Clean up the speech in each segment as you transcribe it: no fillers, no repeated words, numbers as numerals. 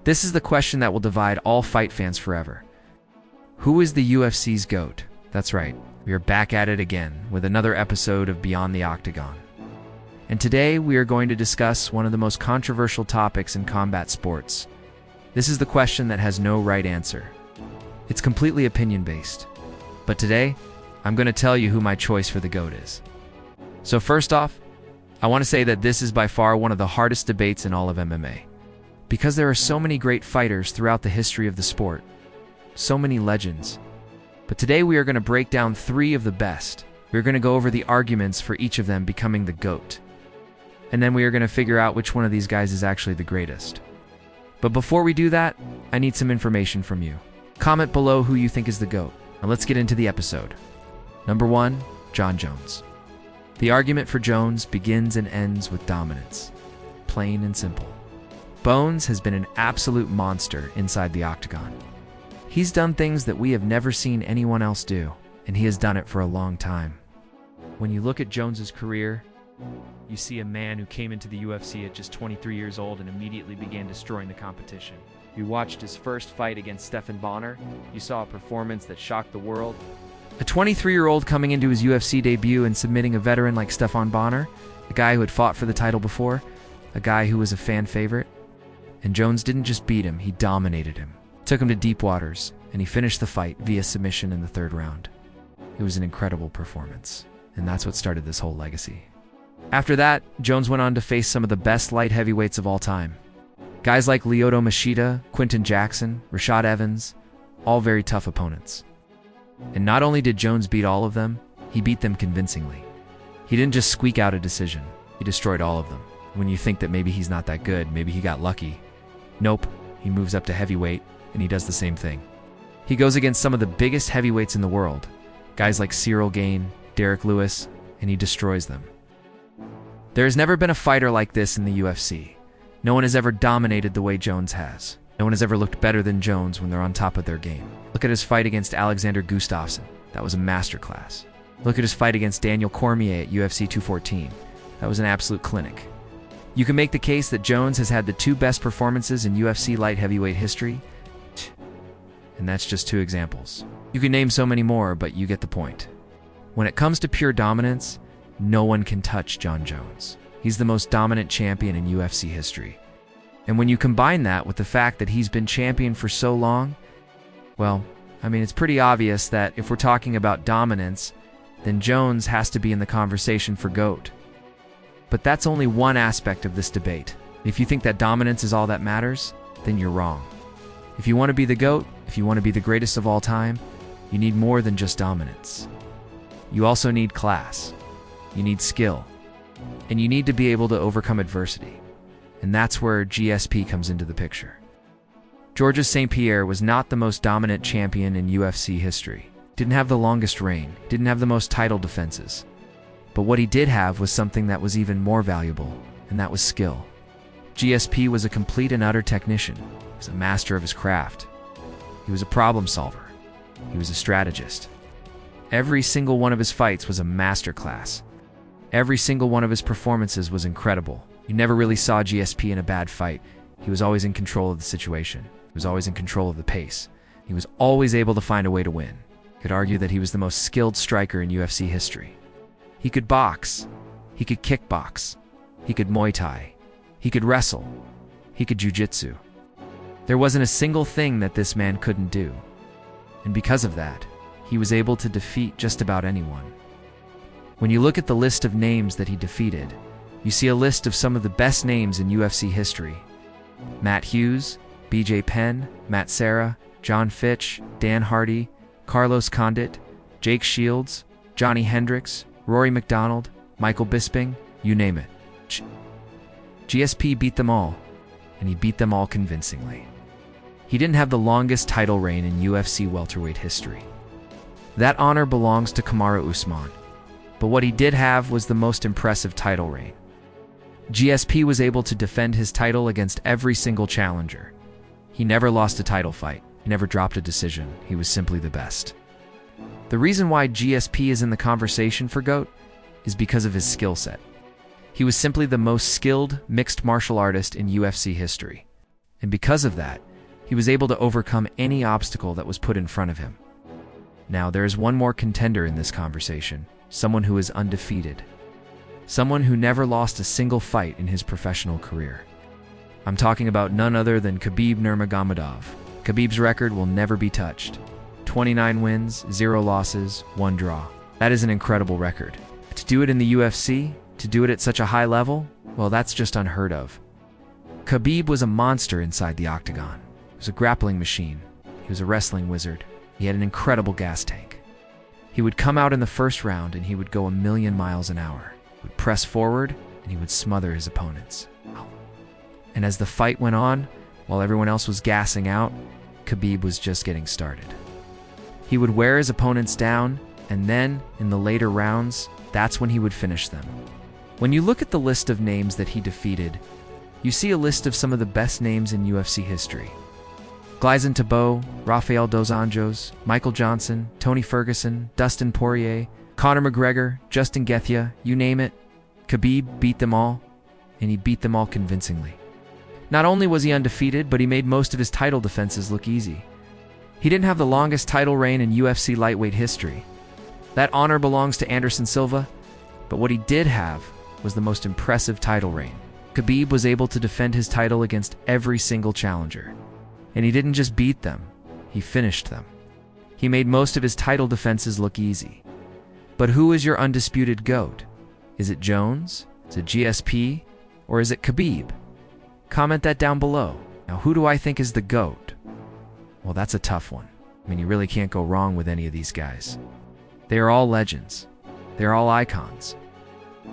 This is the question that will divide all fight fans forever. Who is the UFC's GOAT? That's right, we are back at it again with another episode of Beyond the Octagon. And today we are going to discuss one of the most controversial topics in combat sports. This is the question that has no right answer. It's completely opinion-based. But today, I'm going to tell you who my choice for the GOAT is. So first off, I want to say that this is by far one of the hardest debates in all of MMA. Because there are so many great fighters throughout the history of the sport. So many legends. But today we are going to break down 3 of the best. We are going to go over the arguments for each of them becoming the GOAT. And then we are going to figure out which one of these guys is actually the greatest. But before we do that, I need some information from you. Comment below who you think is the GOAT. Now let's get into the episode. Number 1, Jon Jones. The argument for Jones begins and ends with dominance. Plain and simple. Bones has been an absolute monster inside the octagon. He's done things that we have never seen anyone else do, and he has done it for a long time. When you look at Jones's career, you see a man who came into the UFC at just 23 years old and immediately began destroying the competition. You watched his first fight against Stephan Bonnar. You saw a performance that shocked the world. A 23-year-old coming into his UFC debut and submitting a veteran like Stephan Bonnar, a guy who had fought for the title before, a guy who was a fan favorite. And Jones didn't just beat him, he dominated him. Took him to deep waters, and he finished the fight via submission in the 3rd round. It was an incredible performance, and that's what started this whole legacy. After that, Jones went on to face some of the best light heavyweights of all time. Guys like Lyoto Machida, Quinton Jackson, Rashad Evans, all very tough opponents. And not only did Jones beat all of them, he beat them convincingly. He didn't just squeak out a decision, he destroyed all of them. When you think that maybe he's not that good, maybe he got lucky. Nope, he moves up to heavyweight, and he does the same thing. He goes against some of the biggest heavyweights in the world, guys like Cyril Gane, Derek Lewis, and he destroys them. There has never been a fighter like this in the UFC. No one has ever dominated the way Jones has. No one has ever looked better than Jones when they're on top of their game. Look at his fight against Alexander Gustafsson. That was a masterclass. Look at his fight against Daniel Cormier at UFC 214. That was an absolute clinic. You can make the case that Jones has had the 2 best performances in UFC light heavyweight history. And that's just 2 examples. You can name so many more, but you get the point. When it comes to pure dominance, no one can touch Jon Jones. He's the most dominant champion in UFC history. And when you combine that with the fact that he's been champion for so long, well, I mean, it's pretty obvious that if we're talking about dominance, then Jones has to be in the conversation for GOAT. But that's only one aspect of this debate. If you think that dominance is all that matters, then you're wrong. If you want to be the GOAT, if you want to be the greatest of all time, you need more than just dominance. You also need class. You need skill. And you need to be able to overcome adversity. And that's where GSP comes into the picture. Georges St-Pierre was not the most dominant champion in UFC history. Didn't have the longest reign. Didn't have the most title defenses. But what he did have was something that was even more valuable, and that was skill. GSP was a complete and utter technician. He was a master of his craft. He was a problem solver. He was a strategist. Every single one of his fights was a masterclass. Every single one of his performances was incredible. You never really saw GSP in a bad fight. He was always in control of the situation. He was always in control of the pace. He was always able to find a way to win. You could argue that he was the most skilled striker in UFC history. He could box, he could kickbox, he could Muay Thai, he could wrestle, he could jiu-jitsu. There wasn't a single thing that this man couldn't do. And because of that, he was able to defeat just about anyone. When you look at the list of names that he defeated, you see a list of some of the best names in UFC history. Matt Hughes, BJ Penn, Matt Serra, John Fitch, Dan Hardy, Carlos Condit, Jake Shields, Johnny Hendricks, Rory McDonald, Michael Bisping, you name it. GSP beat them all, and he beat them all convincingly. He didn't have the longest title reign in UFC welterweight history. That honor belongs to Kamaru Usman, but what he did have was the most impressive title reign. GSP was able to defend his title against every single challenger. He never lost a title fight. He never dropped a decision. He was simply the best. The reason why GSP is in the conversation for GOAT is because of his skill set. He was simply the most skilled mixed martial artist in UFC history. And because of that, he was able to overcome any obstacle that was put in front of him. Now, there is one more contender in this conversation, someone who is undefeated. Someone who never lost a single fight in his professional career. I'm talking about none other than Khabib Nurmagomedov. Khabib's record will never be touched. 29 wins, 0 losses, 1 draw. That is an incredible record. To do it in the UFC, to do it at such a high level, well, that's just unheard of. Khabib was a monster inside the octagon. He was a grappling machine. He was a wrestling wizard. He had an incredible gas tank. He would come out in the first round and he would go 1,000,000 miles an hour. He would press forward and he would smother his opponents. And as the fight went on, while everyone else was gassing out, Khabib was just getting started. He would wear his opponents down, and then, in the later rounds, that's when he would finish them. When you look at the list of names that he defeated, you see a list of some of the best names in UFC history. Gleison Tibau, Rafael dos Anjos, Michael Johnson, Tony Ferguson, Dustin Poirier, Conor McGregor, Justin Gaethje, you name it. Khabib beat them all, and he beat them all convincingly. Not only was he undefeated, but he made most of his title defenses look easy. He didn't have the longest title reign in UFC lightweight history. That honor belongs to Anderson Silva, but what he did have was the most impressive title reign. Khabib was able to defend his title against every single challenger. And he didn't just beat them, he finished them. He made most of his title defenses look easy. But who is your undisputed GOAT? Is it Jones? Is it GSP? Or is it Khabib? Comment that down below. Now, who do I think is the GOAT? Well, that's a tough one. I mean, you really can't go wrong with any of these guys. They are all legends. They are all icons.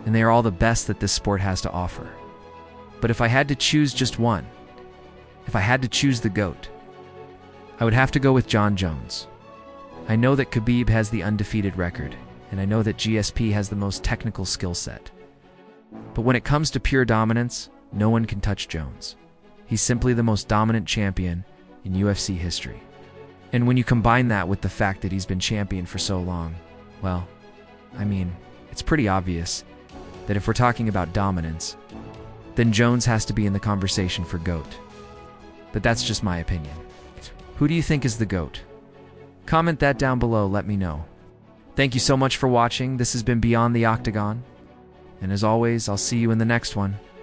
And they are all the best that this sport has to offer. But if I had to choose just one, if I had to choose the GOAT, I would have to go with Jon Jones. I know that Khabib has the undefeated record, and I know that GSP has the most technical skill set. But when it comes to pure dominance, no one can touch Jones. He's simply the most dominant champion in UFC history. And when you combine that with the fact that he's been champion for so long, well, I mean, it's pretty obvious that if we're talking about dominance, then Jones has to be in the conversation for GOAT. But that's just my opinion. Who do you think is the GOAT? Comment that down below, let me know. Thank you so much for watching. This has been Beyond the Octagon. And as always, I'll see you in the next one.